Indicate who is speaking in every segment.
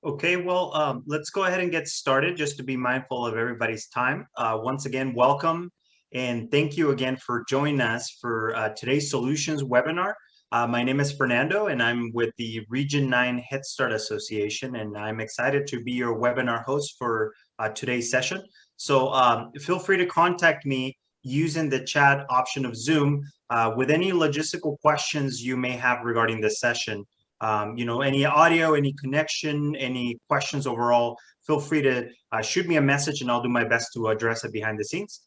Speaker 1: Okay, well, let's go ahead and get started just to be mindful of everybody's time. Once again, welcome and thank you again for joining us for today's Solutions webinar. My name is Fernando and I'm with the Region 9 Head Start Association, and I'm excited to be your webinar host for today's session. So feel free to contact me using the chat option of Zoom with any logistical questions you may have regarding this session. Any audio, any connection, any questions overall, feel free to shoot me a message and I'll do my best to address it behind the scenes.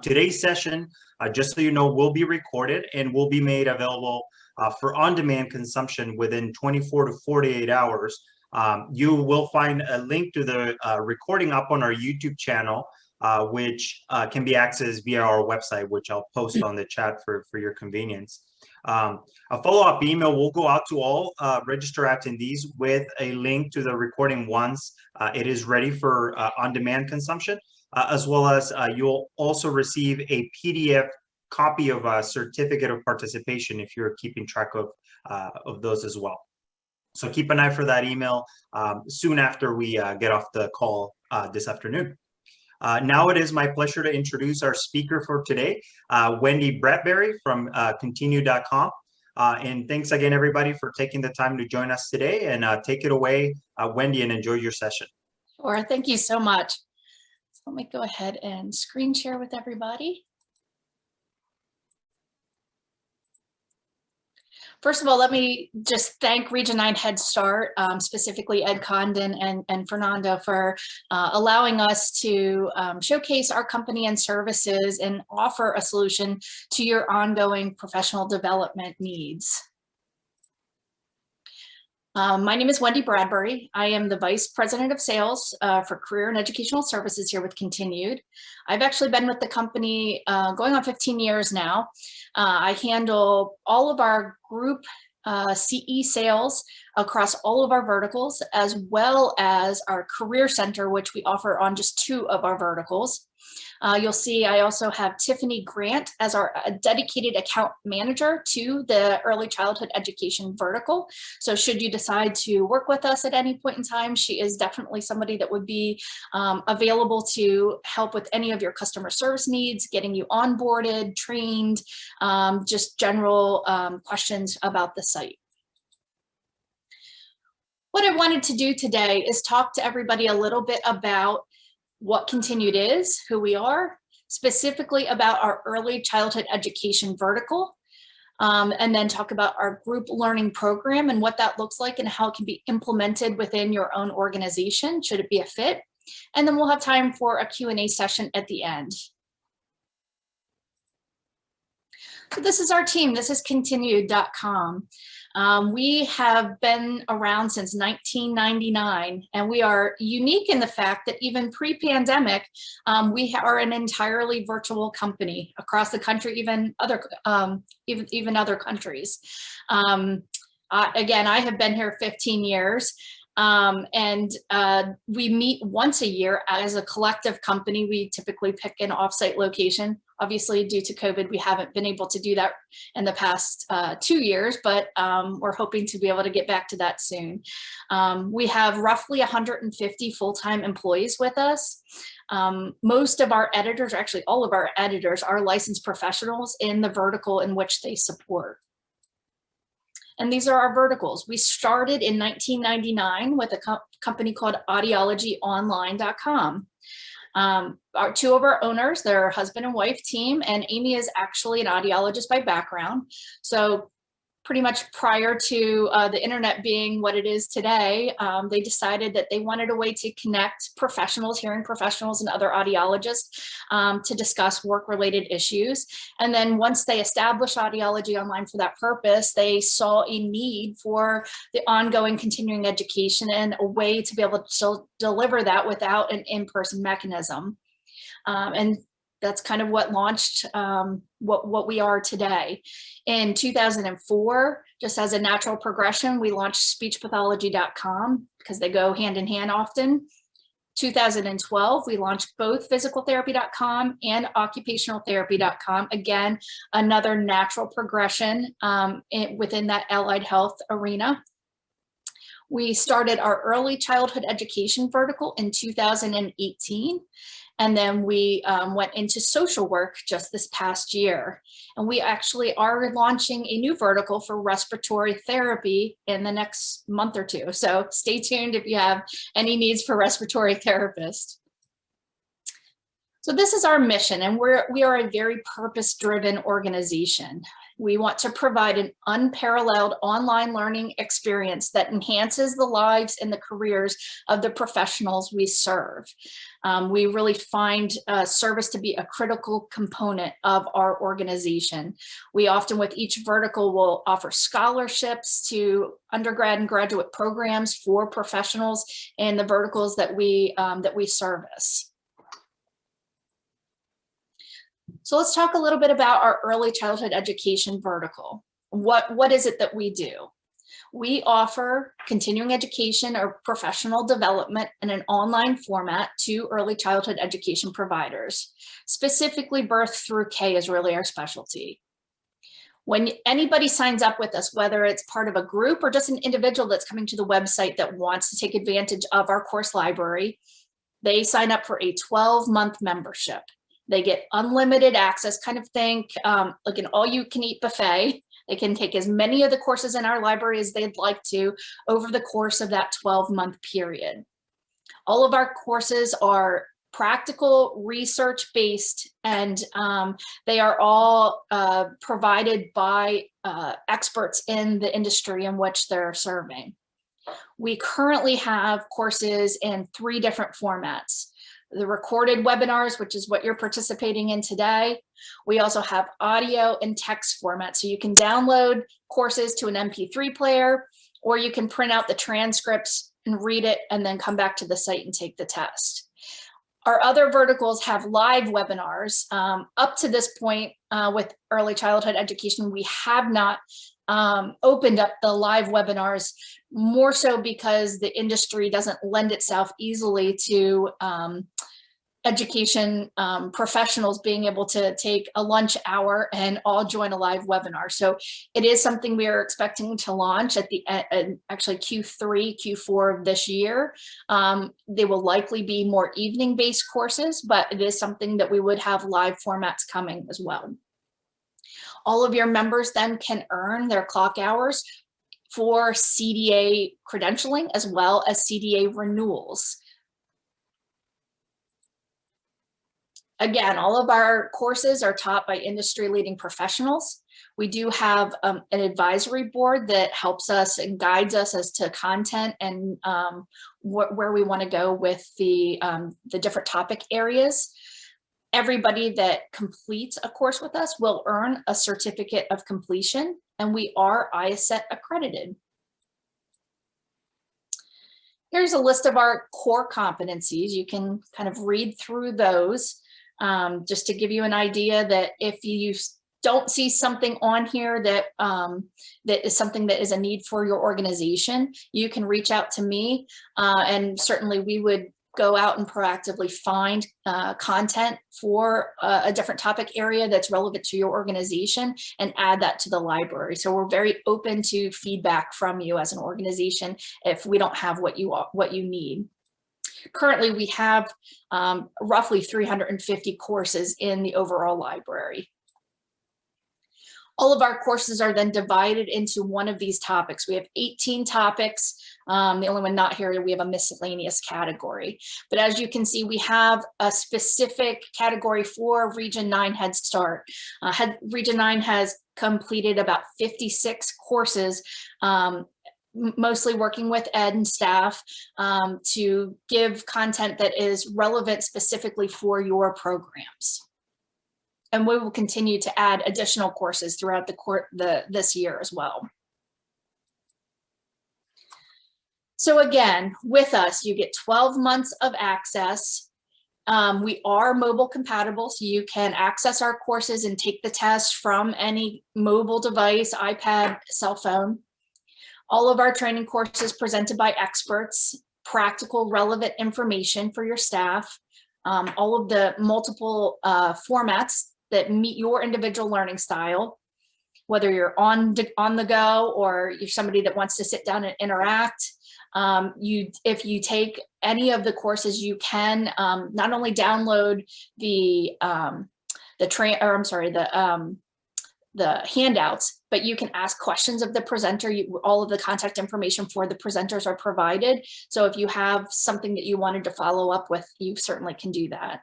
Speaker 1: Today's session, just so you know, will be recorded and will be made available for on-demand consumption within 24 to 48 hours. You will find a link to the recording up on our YouTube channel, which can be accessed via our website, which I'll post on the chat for your convenience. A follow-up email will go out to all register attendees with a link to the recording once it is ready for on-demand consumption, as well as you'll also receive a PDF copy of a certificate of participation if you're keeping track of those as well. So keep an eye for that email soon after we get off the call this afternoon. Now it is my pleasure to introduce our speaker for today, Wendy Bradbury from continue.com. And thanks again, everybody, for taking the time to join us today. And take it away, Wendy, and enjoy your session.
Speaker 2: Sure, thank you so much. So let me go ahead and screen share with everybody. First of all, let me just thank Region 9 Head Start, specifically Ed Condon and Fernando, for allowing us to showcase our company and services and offer a solution to your ongoing professional development needs. My name is Wendy Bradbury. I am the Vice President of Sales for Career and Educational Services here with Continued. I've actually been with the company going on 15 years now. I handle all of our group CE sales across all of our verticals, as well as our Career Center, which we offer on just 2 of our verticals. You'll see I also have Tiffany Grant as our dedicated account manager to the early childhood education vertical. So should you decide to work with us at any point in time, she is definitely somebody that would be available to help with any of your customer service needs, getting you onboarded, trained, just general questions about the site. What I wanted to do today is talk to everybody a little bit about what Continued is, who we are, specifically about our early childhood education vertical, and then talk about our group learning program and what that looks like and how it can be implemented within your own organization, should it be a fit. And then we'll have time for a Q&A session at the end. So this is our team. This is continued.com. We have been around since 1999, and we are unique in the fact that even pre-pandemic, we are an entirely virtual company across the country, even other countries. Again, I have been here 15 years. And we meet once a year as a collective company. We typically pick an offsite location. Obviously, due to COVID, we haven't been able to do that in the past 2 years, but we're hoping to be able to get back to that soon. We have roughly 150 full-time employees with us. Most of our editors, actually all of our editors, are licensed professionals in the vertical in which they support. And these are our verticals. We started in 1999 with a company called audiologyonline.com. Our 2 of our owners, they're a husband and wife team, and Amy is actually an audiologist by background. So pretty much prior to the internet being what it is today, they decided that they wanted a way to connect professionals, hearing professionals and other audiologists to discuss work-related issues. And then once they established Audiology Online for that purpose, they saw a need for the ongoing continuing education and a way to be able to deliver that without an in-person mechanism. And that's kind of what launched what we are today. In 2004, just as a natural progression, we launched speechpathology.com because they go hand in hand often. 2012, we launched both physicaltherapy.com and occupationaltherapy.com. Again, another natural progression within that allied health arena. We started our early childhood education vertical in 2018. And then we went into social work just this past year. And we actually are launching a new vertical for respiratory therapy in the next month or two. So stay tuned if you have any needs for respiratory therapists. So this is our mission, and we are a very purpose-driven organization. We want to provide an unparalleled online learning experience that enhances the lives and the careers of the professionals we serve. We really find service to be a critical component of our organization. We often, with each vertical, will offer scholarships to undergrad and graduate programs for professionals in the verticals that we service. So let's talk a little bit about our early childhood education vertical. What is it that we do? We offer continuing education or professional development in an online format to early childhood education providers. Specifically, birth through K is really our specialty. When anybody signs up with us, whether it's part of a group or just an individual that's coming to the website that wants to take advantage of our course library, they sign up for a 12-month membership. They get unlimited access, kind of think like an all-you-can-eat buffet. They can take as many of the courses in our library as they'd like to over the course of that 12-month period. All of our courses are practical, research-based, and they are all provided by experts in the industry in which they're serving. We currently have courses in 3 different formats. The recorded webinars, which is what you're participating in today. We also have audio and text format. So you can download courses to an MP3 player, or you can print out the transcripts and read it and then come back to the site and take the test. Our other verticals have live webinars. Up to this point with early childhood education, we have not opened up the live webinars, more so because the industry doesn't lend itself easily to education professionals being able to take a lunch hour and all join a live webinar. So it is something we are expecting to launch at the actually Q3, Q4 of this year. They will likely be more evening-based courses, but it is something that we would have live formats coming as well. All of your members then can earn their clock hours for CDA credentialing as well as CDA renewals. Again, all of our courses are taught by industry-leading professionals. We do have an advisory board that helps us and guides us as to content and where we want to go with the different topic areas. Everybody that completes a course with us will earn a certificate of completion, and we are IACET accredited. Here's a list of our core competencies. You can kind of read through those just to give you an idea that if you don't see something on here that that is something that is a need for your organization, you can reach out to me, and certainly we would go out and proactively find content for a different topic area that's relevant to your organization and add that to the library. So we're very open to feedback from you as an organization if we don't have what you need. Currently, we have roughly 350 courses in the overall library. All of our courses are then divided into one of these topics. We have 18 topics. The only one not here, we have a miscellaneous category. But as you can see, we have a specific category for Region 9 Head Start. Region 9 has completed about 56 courses, mostly working with ed and staff to give content that is relevant specifically for your programs. And we will continue to add additional courses throughout this year as well. So again, with us, you get 12 months of access. We are mobile compatible, so you can access our courses and take the test from any mobile device, iPad, cell phone. All of our training courses presented by experts, practical, relevant information for your staff, all of the multiple formats that meet your individual learning style, whether you're on the go or you're somebody that wants to sit down and interact. If you take any of the courses, you can not only download the handouts, but you can ask questions of the presenter. All of the contact information for the presenters are provided. So if you have something that you wanted to follow up with, you certainly can do that.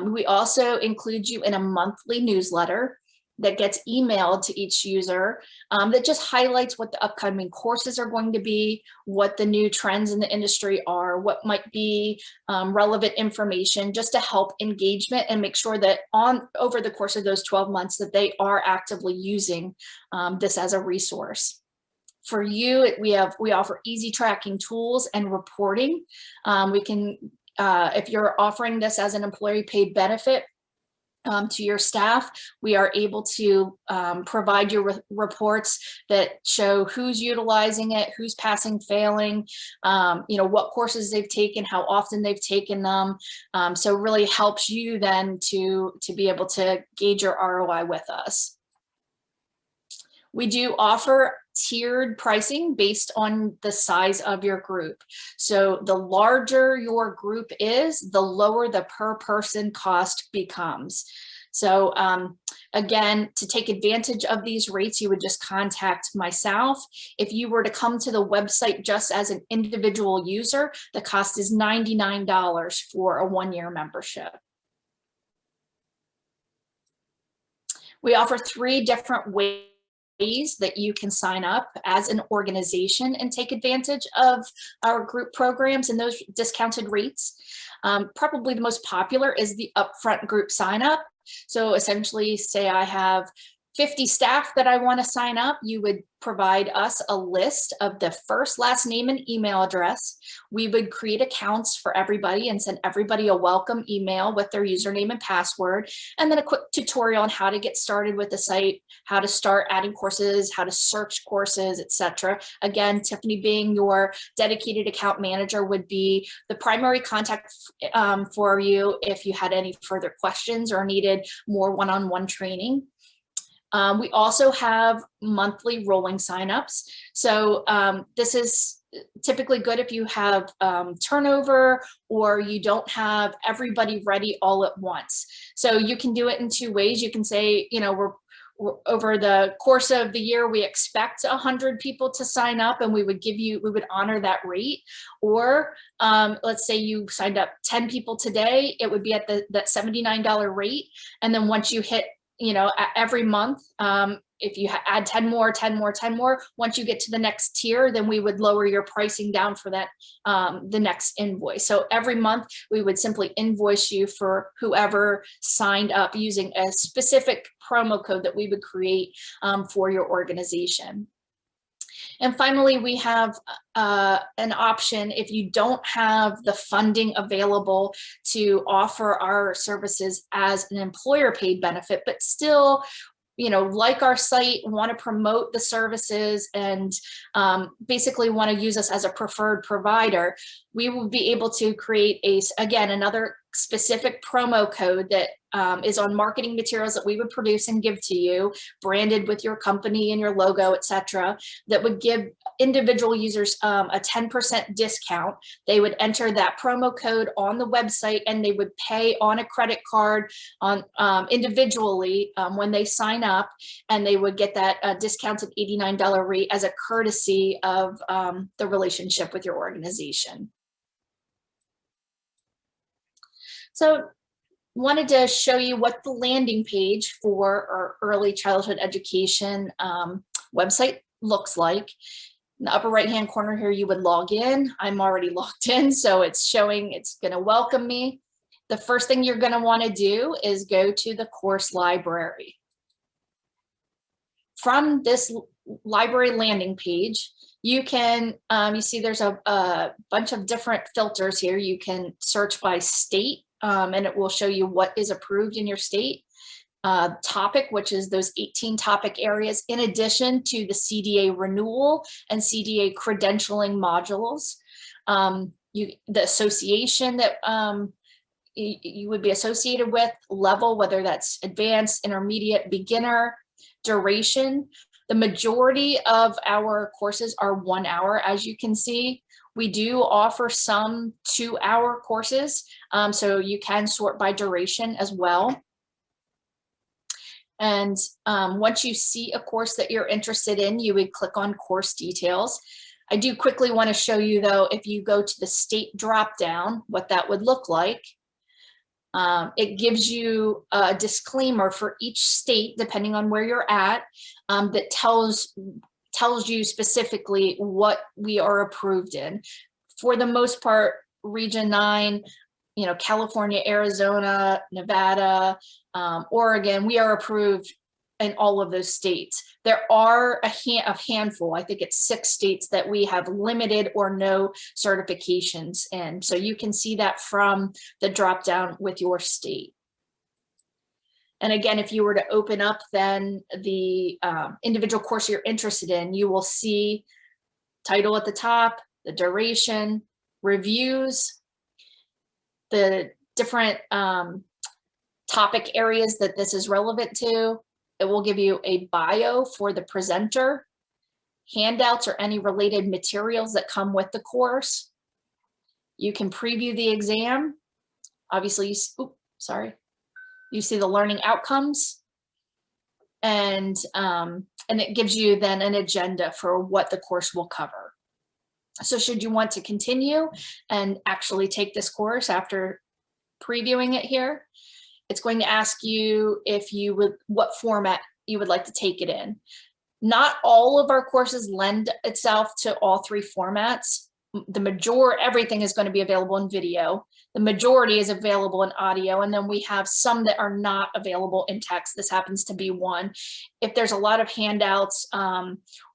Speaker 2: We also include you in a monthly newsletter that gets emailed to each user that just highlights what the upcoming courses are going to be, what the new trends in the industry are, what might be relevant information, just to help engagement and make sure that over the course of those 12 months that they are actively using this as a resource. For you, we offer easy tracking tools and reporting. If you're offering this as an employee paid benefit, to your staff, we are able to provide you reports that show who's utilizing it, who's passing, failing, what courses they've taken, how often they've taken them. So it really helps you then to be able to gauge your ROI with us. We do offer tiered pricing based on the size of your group. So the larger your group is, the lower the per person cost becomes. So again, to take advantage of these rates, you would just contact myself. If you were to come to the website just as an individual user, the cost is $99 for a 1-year membership. We offer 3 different ways that you can sign up as an organization and take advantage of our group programs and those discounted rates. Probably the most popular is the upfront group sign up. So essentially, say I have 50 staff that I want to sign up, you would provide us a list of the first, last name, and email address. We would create accounts for everybody and send everybody a welcome email with their username and password, and then a quick tutorial on how to get started with the site, how to start adding courses, how to search courses, etc. Again, Tiffany, being your dedicated account manager, would be the primary contact for you if you had any further questions or needed more one-on-one training. We also have monthly rolling signups. So this is typically good if you have turnover or you don't have everybody ready all at once. So you can do it in 2 ways. You can say, we're over the course of the year, we expect 100 people to sign up, and we would honor that rate. Or let's say you signed up 10 people today, it would be at that $79 rate. And then once you hit, every month, if you add 10 more, 10 more, 10 more, once you get to the next tier, then we would lower your pricing down for that, the next invoice. So every month we would simply invoice you for whoever signed up using a specific promo code that we would create for your organization. And finally, we have an option if you don't have the funding available to offer our services as an employer paid benefit, but still, like our site, want to promote the services and basically want to use us as a preferred provider. We will be able to create another specific promo code that is on marketing materials that we would produce and give to you, branded with your company and your logo, etc., that would give individual users a 10% discount. They would enter that promo code on the website, and they would pay on a credit card on individually when they sign up, and they would get that discounted $89 rate as a courtesy of the relationship with your organization. So wanted to show you what the landing page for our early childhood education website looks like. In the upper right-hand corner here, you would log in. I'm already logged in, so it's showing it's going to welcome me. The first thing you're going to want to do is go to the course library. From this library landing page, you can, you see there's a bunch of different filters here. You can search by state, and it will show you what is approved in your state. Topic, which is those 18 topic areas, in addition to the CDA renewal and CDA credentialing modules. The association that you would be associated with, level, whether that's advanced, intermediate, beginner, duration, The majority of our courses are 1 hour, as you can see. We do offer some 2-hour courses, so you can sort by duration as well. And once you see a course that you're interested in, you would click on course details. I do quickly want to show you, though, if you go to the state dropdown, what that would look like. It gives you a disclaimer for each state, depending on where you're at, that tells you specifically what we are approved in. For the most part, Region 9, California, Arizona, Nevada, Oregon, we are approved in all of those states. There are a handful, I think it's 6 states that we have limited or no certifications in. So you can see that from the drop down with your state. And again, if you were to open up then the individual course you're interested in, you will see title at the top, the duration, reviews, the different topic areas that this is relevant to. It will give you a bio for the presenter, handouts or any related materials that come with the course. You can preview the exam. Obviously, you see the learning outcomes, and it gives you then an agenda for what the course will cover. So should you want to continue and actually take this course after previewing it here, it's going to ask you what format you would like to take it in. Not all of our courses lend itself to all 3 formats. Everything is going to be available in video. The majority is available in audio, and then we have some that are not available in text. This happens to be one. If there's a lot of handouts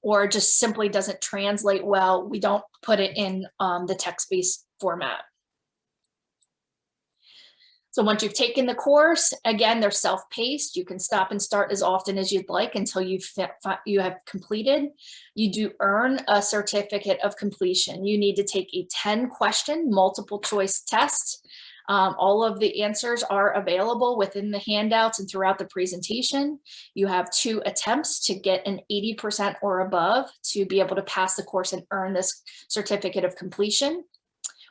Speaker 2: or just simply doesn't translate well, we don't put it in the text-based format. So once you've taken the course, again, they're self-paced. You can stop and start as often as you'd like until you have completed. You do earn a certificate of completion. You need to take a 10-question multiple choice test. All of the answers are available within the handouts and throughout the presentation. You have 2 attempts to get an 80% or above to be able to pass the course and earn this certificate of completion.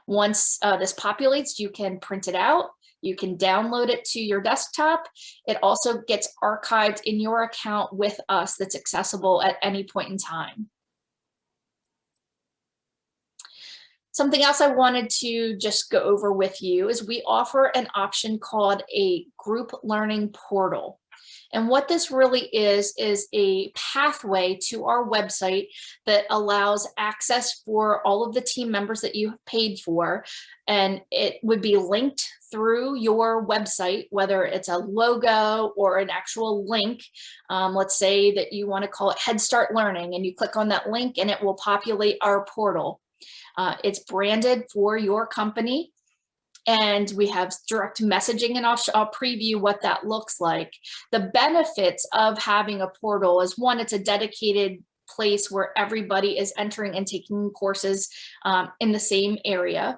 Speaker 2: Once this populates, you can print it out. You can download it to your desktop. It also gets archived in your account with us that's accessible at any point in time. Something else I wanted to just go over with you is we offer an option called a group learning portal. And what this really is a pathway to our website that allows access for all of the team members that you have paid for. And it would be linked through your website, whether it's a logo or an actual link. Let's say that you want to call it Head Start Learning, and you click on that link and it will populate our portal. It's branded for your company. And we have direct messaging, and I'll preview what that looks like. The benefits of having a portal is, one, it's a dedicated place where everybody is entering and taking courses in the same area.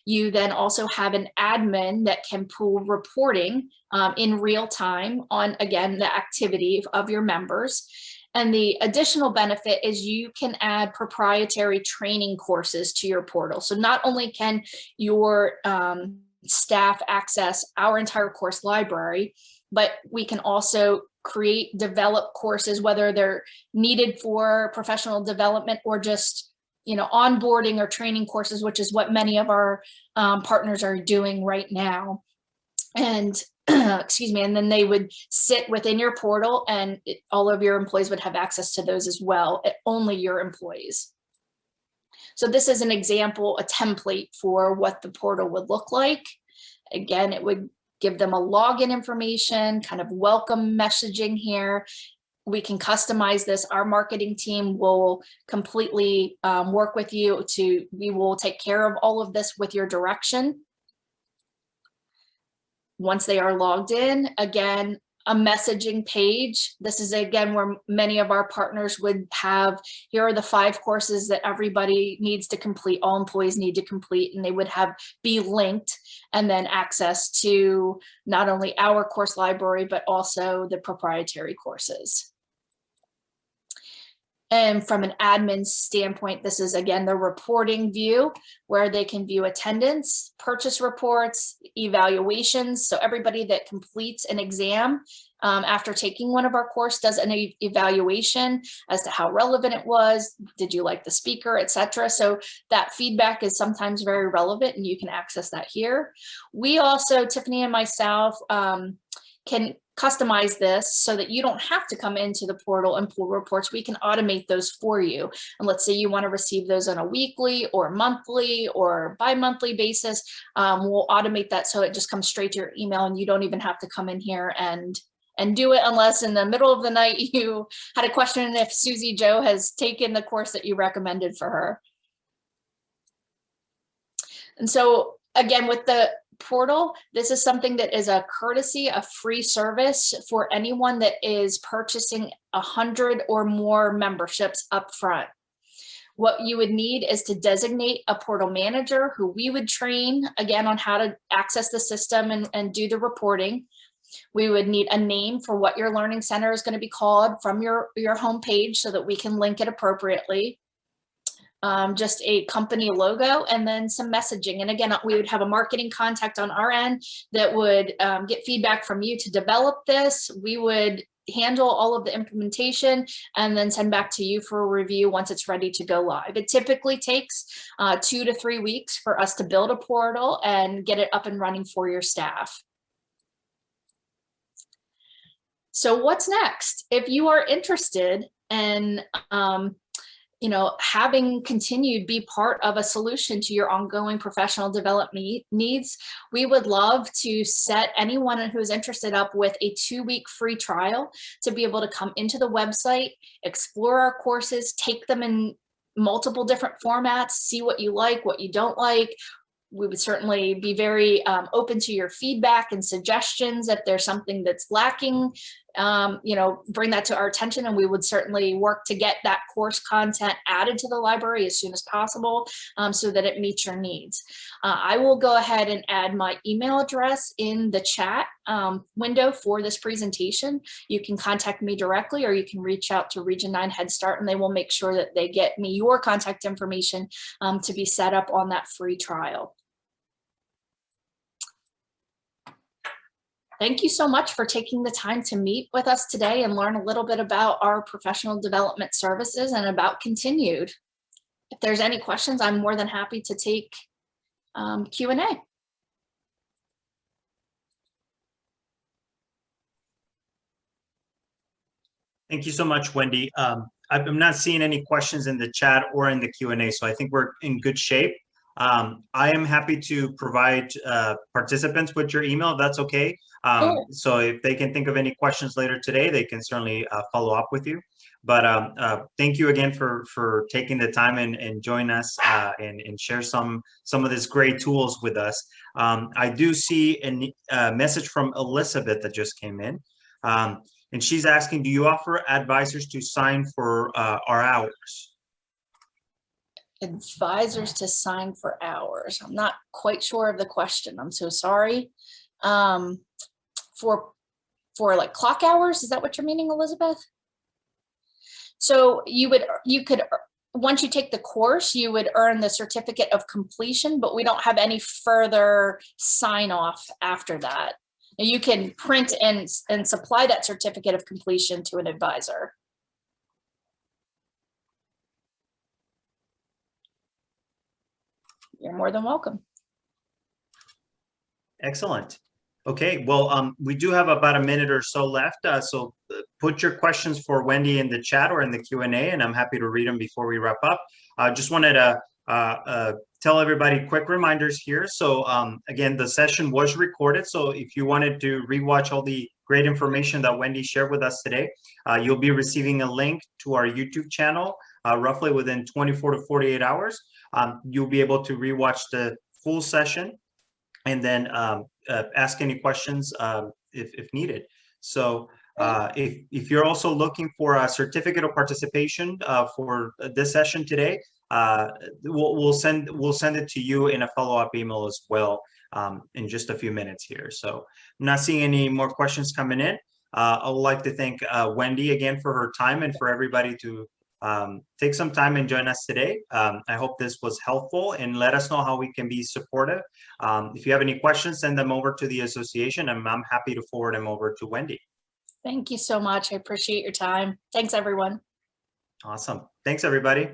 Speaker 2: You then also have an admin that can pull reporting in real time on, again, the activity of your members. And the additional benefit is you can add proprietary training courses to your portal. So not only can your staff access our entire course library, but we can also develop courses, whether they're needed for professional development or just, onboarding or training courses, which is what many of our partners are doing right now. And excuse me, and then they would sit within your portal, and all of your employees would have access to those as well, only your employees. So this is an example, a template for what the portal would look like. Again, it would give them a login information, kind of welcome messaging here. We can customize this. Our marketing team will completely work with you we will take care of all of this with your direction. Once they are logged in, again, a messaging page. This is, again, where many of our partners would have, here are the 5 courses that everybody needs to complete, all employees need to complete, and they would be linked, and then access to not only our course library, but also the proprietary courses. And from an admin standpoint, this is, again, the reporting view where they can view attendance, purchase reports, evaluations. So everybody that completes an exam after taking one of our course does an evaluation as to how relevant it was. Did you like the speaker, etc. So that feedback is sometimes very relevant, and you can access that here. We also, Tiffany and myself, can customize this so that you don't have to come into the portal and pull reports. We can automate those for you. And let's say you want to receive those on a weekly or monthly or bi-monthly basis. We'll automate that so it just comes straight to your email, and you don't even have to come in here and do it unless in the middle of the night you had a question if Susie Joe has taken the course that you recommended for her. And so again, with the portal, this is something that is a courtesy, a free service for anyone that is purchasing 100 or more memberships up front. What you would need is to designate a portal manager who we would train, again, on how to access the system and do the reporting. We would need a name for what your learning center is going to be called from your homepage so that we can link it appropriately. Just a company logo, and then some messaging. And again, we would have a marketing contact on our end that would get feedback from you to develop this. We would handle all of the implementation and then send back to you for a review once it's ready to go live. It typically takes 2 to 3 weeks for us to build a portal and get it up and running for your staff. So what's next? If you are interested in having continued be part of a solution to your ongoing professional development needs, we would love to set anyone who is interested up with a 2-week free trial to be able to come into the website, explore our courses, take them in multiple different formats, see what you like, what you don't like. We would certainly be very open to your feedback and suggestions. If there's something that's lacking, bring that to our attention, and we would certainly work to get that course content added to the library as soon as possible so that it meets your needs. I will go ahead and add my email address in the chat window for this presentation. You can contact me directly, or you can reach out to Region 9 Head Start, and they will make sure that they get me your contact information to be set up on that free trial. Thank you so much for taking the time to meet with us today and learn a little bit about our professional development services and about Continued. If there's any questions, I'm more than happy to take Q&A.
Speaker 1: Thank you so much, Wendy. I'm not seeing any questions in the chat or in the Q&A, so I think we're in good shape. I am happy to provide participants with your email, if that's okay. So if they can think of any questions later today, they can certainly follow up with you. But thank you again for taking the time and join us and share some of these great tools with us. I do see a message from Elizabeth that just came in. And she's asking, do you offer advisors to sign for our hours?
Speaker 2: Advisors to sign for hours. I'm not quite sure of the question. I'm so sorry. For like clock hours, is that what you're meaning, Elizabeth? So you could, once you take the course, you would earn the certificate of completion, but we don't have any further sign off after that. And you can print and supply that certificate of completion to an advisor. You're more than welcome.
Speaker 1: Excellent. Okay, well, we do have about a minute or so left. So put your questions for Wendy in the chat or in the Q&A, and I'm happy to read them before we wrap up. Just wanted to tell everybody quick reminders here. So again, the session was recorded. So if you wanted to rewatch all the great information that Wendy shared with us today, you'll be receiving a link to our YouTube channel roughly within 24 to 48 hours. You'll be able to rewatch the full session and then ask any questions if needed. So if you're also looking for a certificate of participation for this session today, we'll send it to you in a follow-up email as well in just a few minutes here. So I'm not seeing any more questions coming in. I would like to thank Wendy again for her time and for everybody take some time and join us today. I hope this was helpful, and let us know how we can be supportive. If you have any questions, send them over to the association, and I'm happy to forward them over to Wendy.
Speaker 2: Thank you so much. I appreciate your time. Thanks, everyone.
Speaker 1: Awesome. Thanks, everybody.